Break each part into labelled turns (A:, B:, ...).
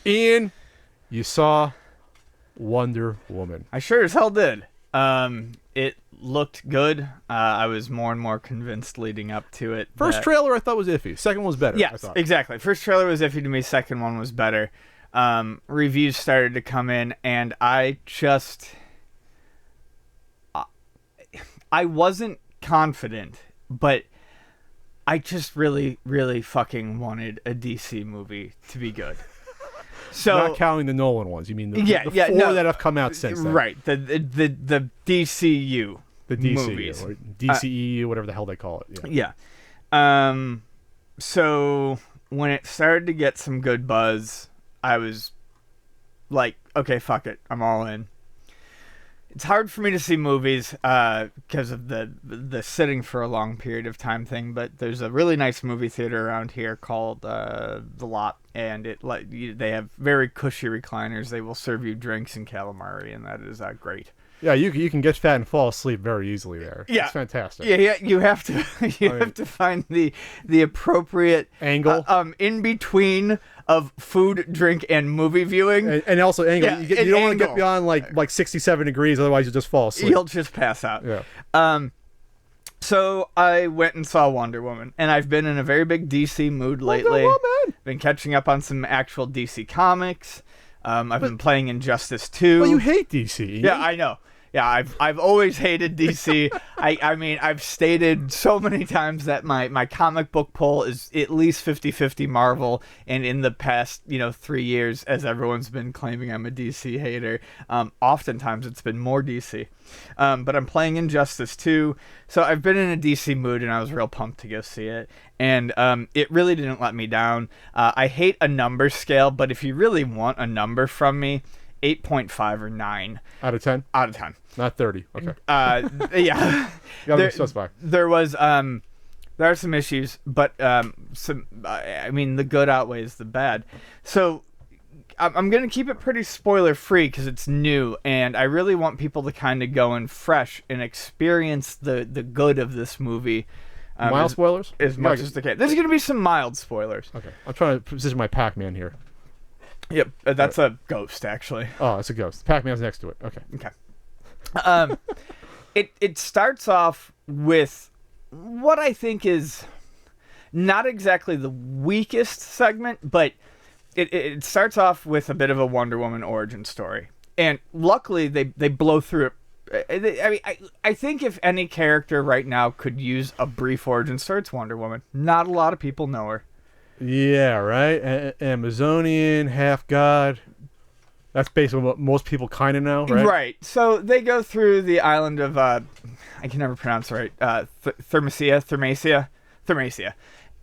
A: Ian, you saw Wonder Woman.
B: I sure as hell did. It looked good. I was more and more convinced leading up to it.
A: First trailer I thought was iffy. Second one was better. I
B: Yes,
A: thought.
B: exactly. First trailer was iffy to me. Second one was better. Reviews started to come in, and I wasn't confident, but I just really, really fucking wanted a DC movie to be good. So,
A: not counting the Nolan ones. You mean the four that have come out since then?
B: Right. The DCU.
A: The DCU
B: movies.
A: or DCEU, whatever the hell they call it.
B: Yeah. So when it started to get some good buzz, I was like, okay, fuck it. I'm all in. It's hard for me to see movies because of the sitting for a long period of time thing, but there's a really nice movie theater around here called The Lot, and they have very cushy recliners. They will serve you drinks and calamari, and that is great.
A: Yeah, you can get fat and fall asleep very easily there.
B: Yeah,
A: it's fantastic.
B: Yeah. You have to have to find the appropriate
A: angle
B: in between of food, drink, and movie viewing,
A: and also angle.
B: Yeah,
A: you don't want to get beyond like 67 degrees, otherwise you'll just fall asleep.
B: You'll just pass out.
A: Yeah.
B: So I went and saw Wonder Woman, and I've been in a very big DC mood lately.
A: Wonder Woman.
B: Been catching up on some actual DC comics. I've been playing Injustice 2.
A: Well, you hate DC.
B: Yeah, I know. Yeah, I've always hated DC. I mean, I've stated so many times that my comic book pull is at least 50-50 Marvel, and in the past, 3 years, as everyone's been claiming I'm a DC hater, oftentimes it's been more DC. But I'm playing Injustice 2, so I've been in a DC mood, and I was real pumped to go see it. And it really didn't let me down. I hate a number scale, but if you really want a number from me, 8.5 or 9
A: out of 10.
B: Out of 10.
A: Not 30. Okay.
B: Yeah. There was there are some issues, but I mean, the good outweighs the bad. So I'm going to keep it pretty spoiler free because it's new, and I really want people to kind of go in fresh and experience the good of this movie.
A: Mild spoilers?
B: As much as they can. There's going to be some mild spoilers.
A: Okay. I'm trying to position my Pac-Man here.
B: Yep, that's a ghost, actually.
A: Oh, it's a ghost. Pac-Man's next to it. Okay.
B: It starts off with what I think is not exactly the weakest segment, but it starts off with a bit of a Wonder Woman origin story. And luckily, they blow through it. I think if any character right now could use a brief origin story, it's Wonder Woman. Not a lot of people know her.
A: Yeah, right? Amazonian, half god. That's basically what most people kind of know, right?
B: Right. So they go through the island of, I can never pronounce it right, Thermacia.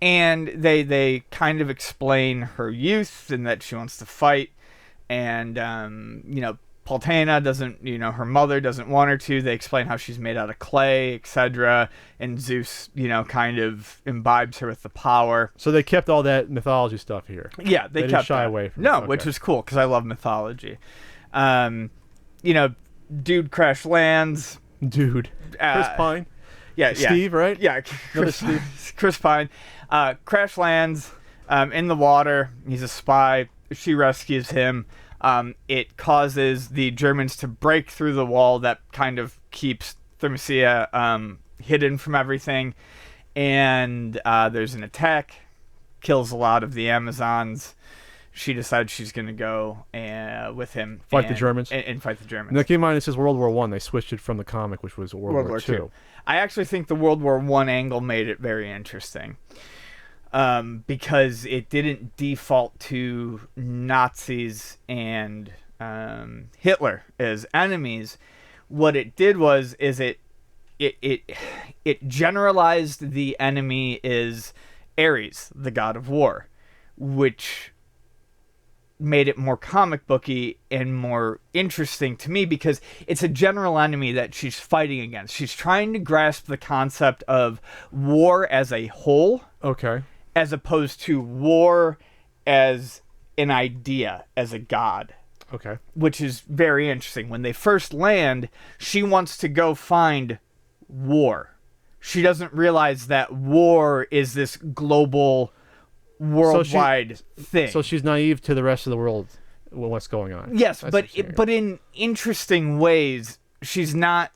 B: And they kind of explain her youth and that she wants to fight. And, Paltana doesn't, her mother doesn't want her to. They explain how she's made out of clay, etc. And Zeus, kind of imbibes her with the power.
A: So they kept all that mythology stuff here.
B: Yeah, they kept
A: didn't shy
B: that.
A: away from
B: No,
A: it. Okay.
B: which was cool because I love mythology. Dude crash lands.
A: Dude. Chris Pine.
B: Yeah,
A: Steve, right?
B: Yeah, Chris Pine. Crash lands in the water. He's a spy. She rescues him. It causes the Germans to break through the wall that kind of keeps Thermacia hidden from everything. And there's an attack. Kills a lot of the Amazons. She decides she's going to go with him.
A: Fight the Germans.
B: And fight the Germans.
A: Now, keep in mind, this is World War I. They switched it from the comic, which was World War II.
B: I actually think the World War I angle made it very interesting. Because it didn't default to Nazis and Hitler as enemies. What it did was it generalized the enemy as Ares, the god of war, which made it more comic booky and more interesting to me because it's a general enemy that she's fighting against. She's trying to grasp the concept of war as a whole.
A: Okay.
B: As opposed to war as an idea, as a god.
A: Okay.
B: Which is very interesting. When they first land, she wants to go find war. She doesn't realize that war is this global worldwide thing.
A: So she's naive to the rest of the world, what's going on.
B: Yes,
A: That's
B: but
A: interesting.
B: but in interesting ways. She's not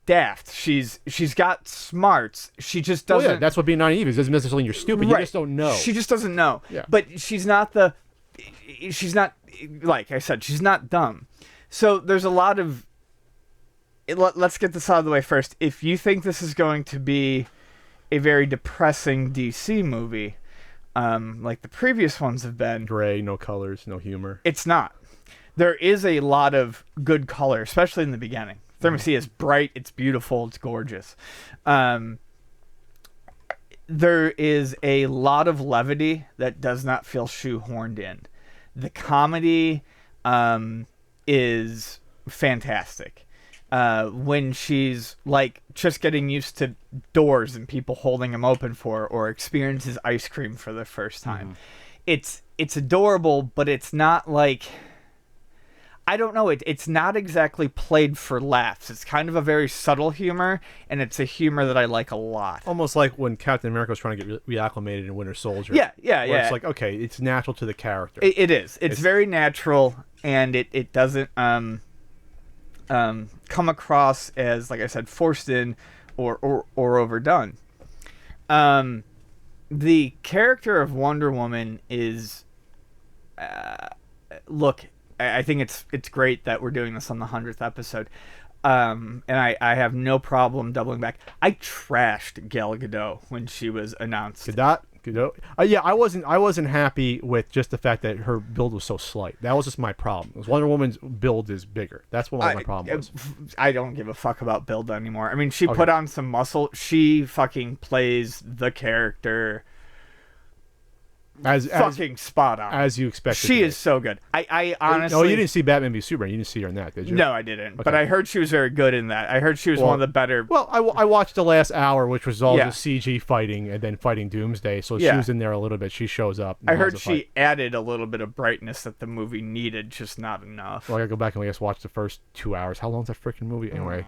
B: daft. She's got smarts. She just
A: Well,
B: doesn't.
A: yeah, that's what being naive is. It doesn't necessarily mean you're stupid. You just don't know.
B: She just doesn't know.
A: Yeah.
B: But she's not like I said, she's not dumb. So there's a lot of let's get this out of the way first. If you think this is going to be a very depressing DC movie, like the previous ones have been,
A: Gray, no colors, no humor.
B: it's not. There is a lot of good color, especially in the beginning. Thermosea is bright, it's beautiful, it's gorgeous. There is a lot of levity that does not feel shoehorned in. The comedy is fantastic. When she's like just getting used to doors and people holding them open for her, or experiences ice cream for the first time. It's adorable, but it's not like, I don't know, it's not exactly played for laughs. It's kind of a very subtle humor, and it's a humor that I like a lot.
A: Almost like when Captain America was trying to get reacclimated in Winter Soldier.
B: Yeah.
A: Where it's like, okay, it's natural to the character.
B: It is. It's very natural, and it doesn't come across as, like I said, forced in or overdone. The character of Wonder Woman is, look, I think it's great that we're doing this on the 100th episode, and I have no problem doubling back. I trashed Gal Gadot when she was announced.
A: Gadot. Yeah, I wasn't happy with just the fact that her build was so slight. That was just my problem. Because Wonder Woman's build is bigger. That's what my problem was.
B: I don't give a fuck about build anymore. I mean, she put on some muscle. She fucking plays the character
A: As
B: spot on.
A: as you expected.
B: She is so good. I honestly.
A: No, you didn't see Batman v Superman. You didn't see her in that, did you?
B: No, I didn't.
A: Okay.
B: But I heard she was very good in that. I heard she was one of the better.
A: Well, I watched the last hour, which was all
B: Yeah.
A: just CG fighting and then fighting Doomsday. So
B: Yeah.
A: she was in there a little bit. She shows up. and
B: I
A: has
B: heard
A: a
B: she
A: fight.
B: added a little bit of brightness that the movie needed, just not enough.
A: Well, I gotta go back and just watch the first 2 hours. How long's that freaking movie anyway?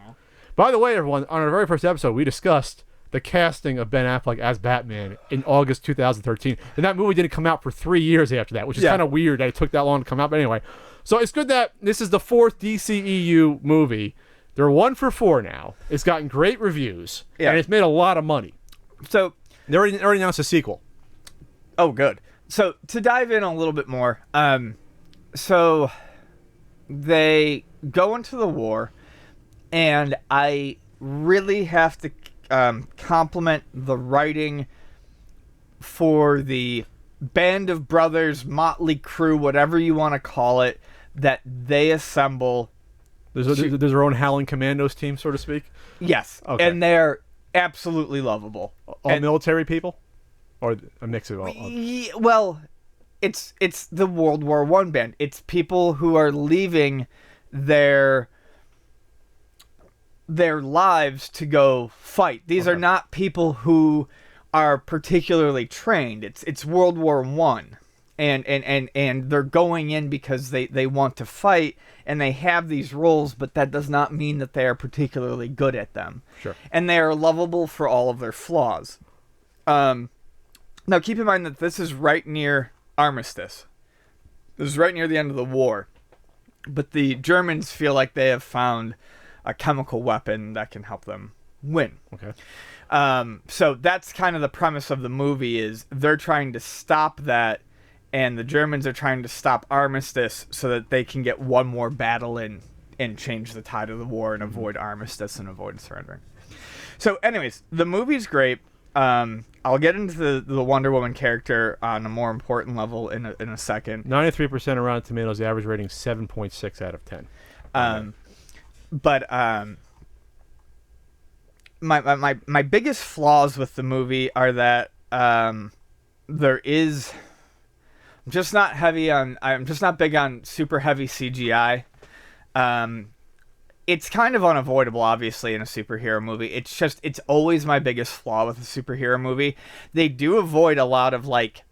A: By the way, everyone, on our very first episode, we discussed the casting of Ben Affleck as Batman in August 2013, and that movie didn't come out for 3 years after that, which is kind of weird that it took that long to come out. But anyway, so it's good that this is the 4th DCEU movie. They're 1 for 4 now. It's gotten great reviews, and it's made a lot of money.
B: So
A: They already announced a sequel.
B: Oh, good. So to dive in a little bit more, so they go into the war, and I really have to compliment the writing for the band of brothers, motley crew, whatever you want to call it, that they assemble.
A: There's their own Howling Commandos team, so to speak.
B: Yes,
A: Okay.
B: and they're absolutely lovable.
A: All military people, or a mix of all.
B: Well, it's the World War I band. It's people who are leaving their lives to go fight. These are not people who are particularly trained. It's World War I. And they're going in because they want to fight, and they have these roles, but that does not mean that they are particularly good at them.
A: Sure.
B: And they are lovable for all of their flaws. Now keep in mind that this is right near Armistice. This is right near the end of the war. But the Germans feel like they have found a chemical weapon that can help them win.
A: Okay.
B: So that's kind of the premise of the movie, is they're trying to stop that, and the Germans are trying to stop Armistice so that they can get one more battle in and change the tide of the war and avoid Armistice and avoid surrendering. So anyways, the movie's great. I'll get into the Wonder Woman character on a more important level in a second.
A: 93% of Rotten Tomatoes, the average rating 7.6 out of 10.
B: But my biggest flaws with the movie are that there is, I'm just not big on super heavy CGI. It's kind of unavoidable, obviously, in a superhero movie. It's always my biggest flaw with a superhero movie. They do avoid a lot of like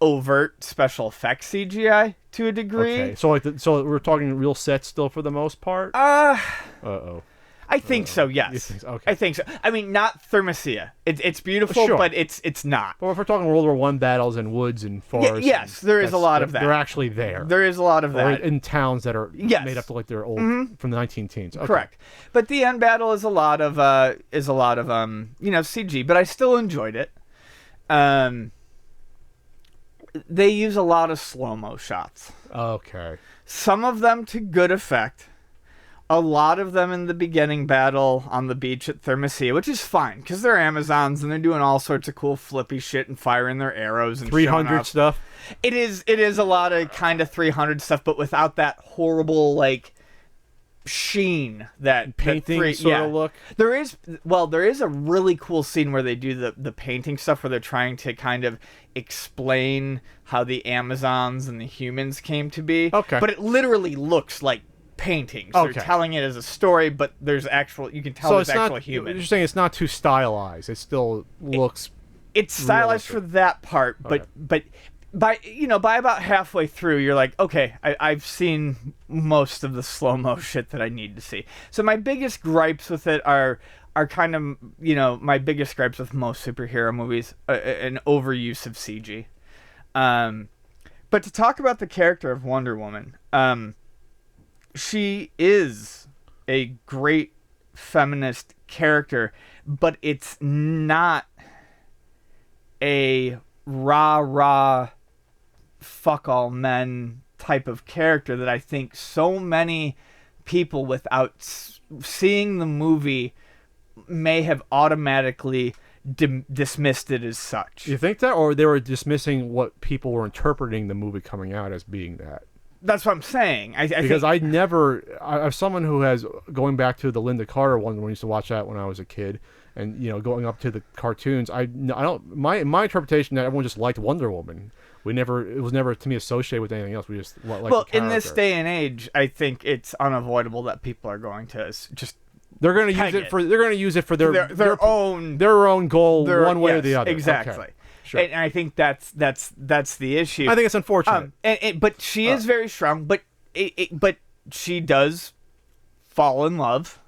B: overt special effects CGI to a degree.
A: Okay, so so we're talking real sets still for the most part.
B: Uh-oh. I think so. Yes.
A: You think so? Okay.
B: I think so. I mean, not Thermosea. It's beautiful,
A: Sure.
B: but it's not.
A: Well, if we're talking World War One battles and woods and forests,
B: yes, there is a lot of that.
A: They're actually there.
B: There is a lot of
A: Or
B: that.
A: in towns that are
B: Yes.
A: made up to like their old from the 19 teens. Okay.
B: Correct. But the end battle is a lot of CG, but I still enjoyed it. They use a lot of slow-mo shots.
A: Okay.
B: Some of them to good effect. A lot of them in the beginning battle on the beach at Thermosea, which is fine because they're Amazons and they're doing all sorts of cool flippy shit and firing their arrows and
A: 300 stuff.
B: It is a lot of kind of 300 stuff, but without that horrible like sheen that
A: Painting sort of look.
B: There is a really cool scene where they do the painting stuff where they're trying to kind of explain how the Amazons and the humans came to be.
A: Okay.
B: But it literally looks like paintings.
A: Okay.
B: They're telling it as a story, but there's actual you can tell
A: So
B: there's
A: it's
B: actual
A: not.
B: humans.
A: You're saying it's not too stylized. It still looks.
B: It's stylized
A: realistic.
B: for that part, but by about halfway through, you're like, okay, I've seen most of the slow-mo shit that I need to see. So my biggest gripes with it are kind of, my biggest gripes with most superhero movies, an overuse of CG. But to talk about the character of Wonder Woman, she is a great feminist character, but it's not a rah-rah fuck all men type of character that I think so many people without seeing the movie may have automatically dismissed it as such.
A: You think that, or they were dismissing what people were interpreting the movie coming out as being that?
B: That's what I'm saying.
A: Because as someone who has, going back to the Linda Carter one, when I used to watch that when I was a kid, and going up to the cartoons, I don't my interpretation that everyone just liked Wonder Woman. It was never to me associated with anything else. We just liked the character.
B: In this day and age, I think it's unavoidable that people are going to just
A: they're going to use it for their
B: own
A: goal, one way or the other.
B: Exactly.
A: Okay. Sure.
B: And I think that's the issue.
A: I think it's unfortunate.
B: But she is very strong. But she does fall in love.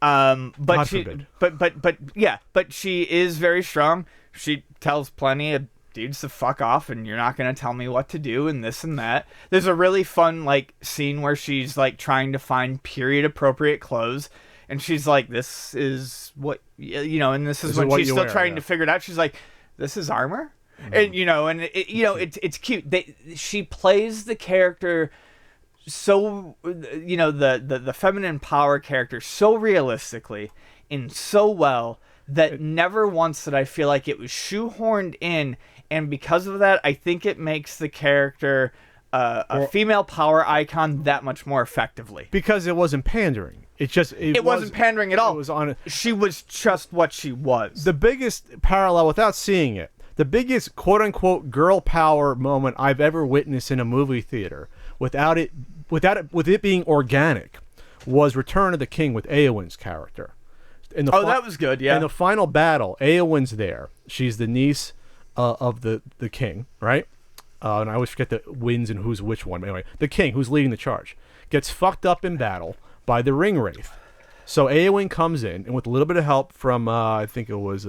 B: But
A: God
B: she,
A: forbid.
B: but she is very strong. She tells plenty of dudes to fuck off, and you're not gonna tell me what to do, and this and that. There's a really fun scene where she's trying to find period appropriate clothes. And she's like, this is what, and this is when she's still trying to figure it out. She's like, this is armor? Mm-hmm. And, it's cute. She plays the character so, the feminine power character so realistically and so well that never once did I feel like it was shoehorned in. And because of that, I think it makes the character a female power icon that much more effectively.
A: Because it wasn't pandering. It
B: wasn't pandering at all.
A: It was on.
B: She was just what she was.
A: The biggest parallel, without seeing it, the biggest quote-unquote girl power moment I've ever witnessed in a movie theater, with it being organic, was Return of the King with Éowyn's character.
B: That was good. Yeah.
A: In the final battle, Éowyn's there. She's the niece of the king, right? And I always forget the wins and who's which one. But anyway, the king, who's leading the charge, gets fucked up in battle by the Ring Wraith. So Éowyn comes in, and with a little bit of help from, I think it was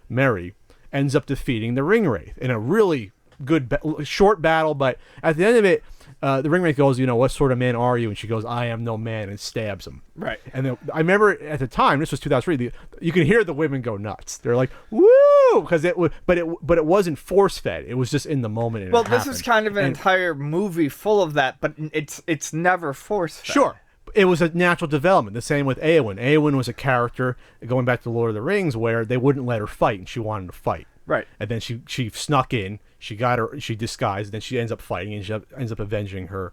A: Mary, ends up defeating the Ring Wraith in a really good, short battle. But at the end of it, the Ring Wraith goes, what sort of man are you? And she goes, I am no man, and stabs him.
B: Right.
A: And then, I remember at the time, this was 2003, you can hear the women go nuts. They're like, woo! Because it wasn't force fed. It was just in the moment. And
B: this is kind of an entire movie full of that, but it's never force fed.
A: Sure. It was a natural development. The same with Éowyn. Éowyn was a character, going back to Lord of the Rings, where they wouldn't let her fight, and she wanted to fight.
B: Right.
A: And then she snuck in. She disguised. And then she ends up fighting, and she ends up avenging her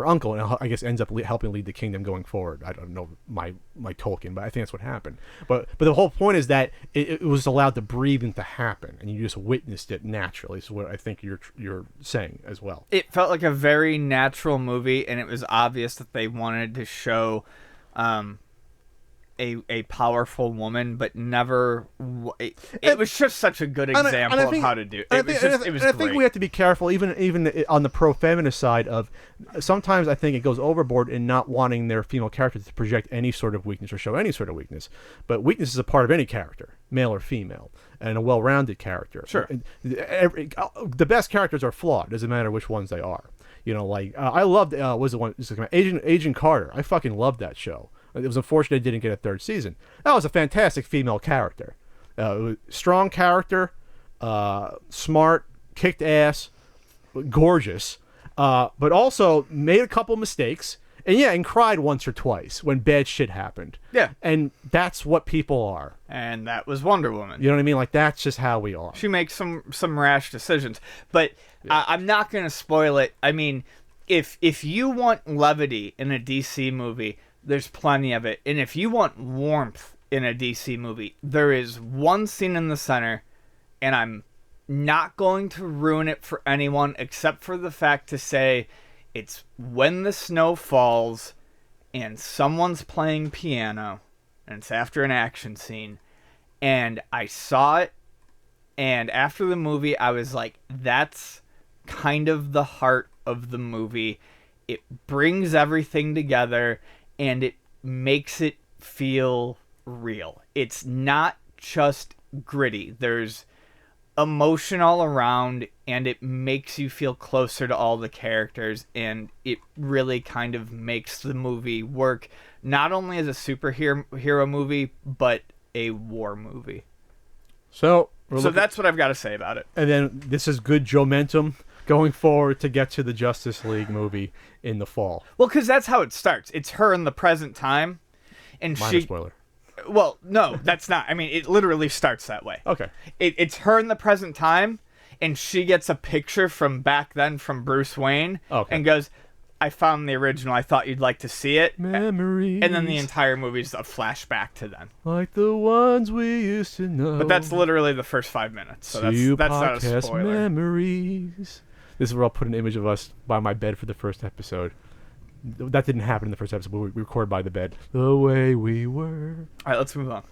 A: uncle, and I guess ends up helping lead the kingdom going forward. I don't know my Tolkien, but I think that's what happened. But the whole point is that it was allowed to breathe and to happen, and you just witnessed it naturally. Is what I think you're saying as well.
B: It felt like a very natural movie, and it was obvious that they wanted to show a powerful woman, but never. It was just such a good example of how to do it. It was
A: I think we have to be careful, even on the pro-feminist side of. Sometimes I think it goes overboard in not wanting their female characters to project any sort of weakness or show any sort of weakness. But weakness is a part of any character, male or female, and a well-rounded character.
B: Sure.
A: The best characters are flawed. Doesn't matter which ones they are. You know, like I loved was the one Agent Carter. I fucking loved that show. It was unfortunate it didn't get a third season. That was a fantastic female character. Strong character, smart, kicked ass, gorgeous, but also made a couple mistakes. And cried once or twice when bad shit happened.
B: Yeah.
A: And that's what people are.
B: And that was Wonder Woman.
A: You know what I mean? Like, that's just how we are.
B: She makes some rash decisions. But I'm not going to spoil it. I mean, if you want levity in a DC movie, there's plenty of it. And if you want warmth in a DC movie, there is one scene in the center, and I'm not going to ruin it for anyone except for the fact to say it's when the snow falls and someone's playing piano, and it's after an action scene, and I saw it, and after the movie I was like, that's kind of the heart of the movie. It brings everything together and it makes it feel real. It's not just gritty. There's emotion all around, and it makes you feel closer to all the characters, and it really kind of makes the movie work not only as a superhero movie but a war movie.
A: So
B: that's what I've got to say about it.
A: And then this is good momentum going forward to get to the Justice League movie in the fall.
B: Well, because that's how it starts. It's her in the present time, and
A: Minor spoiler.
B: Well, no, that's not. I mean, it literally starts that way.
A: Okay.
B: It's her in the present time, and she gets a picture from back then from Bruce Wayne, and goes, I found the original. I thought you'd like to see it.
A: Memories.
B: And then the entire movie's a flashback to then.
A: Like the ones we used to know.
B: But that's literally the first 5 minutes. So that's not a spoiler.
A: Memories. This is where I'll put an image of us by my bed for the first episode. That didn't happen in the first episode, but we recorded by the bed. The way we were.
B: All right, let's move on.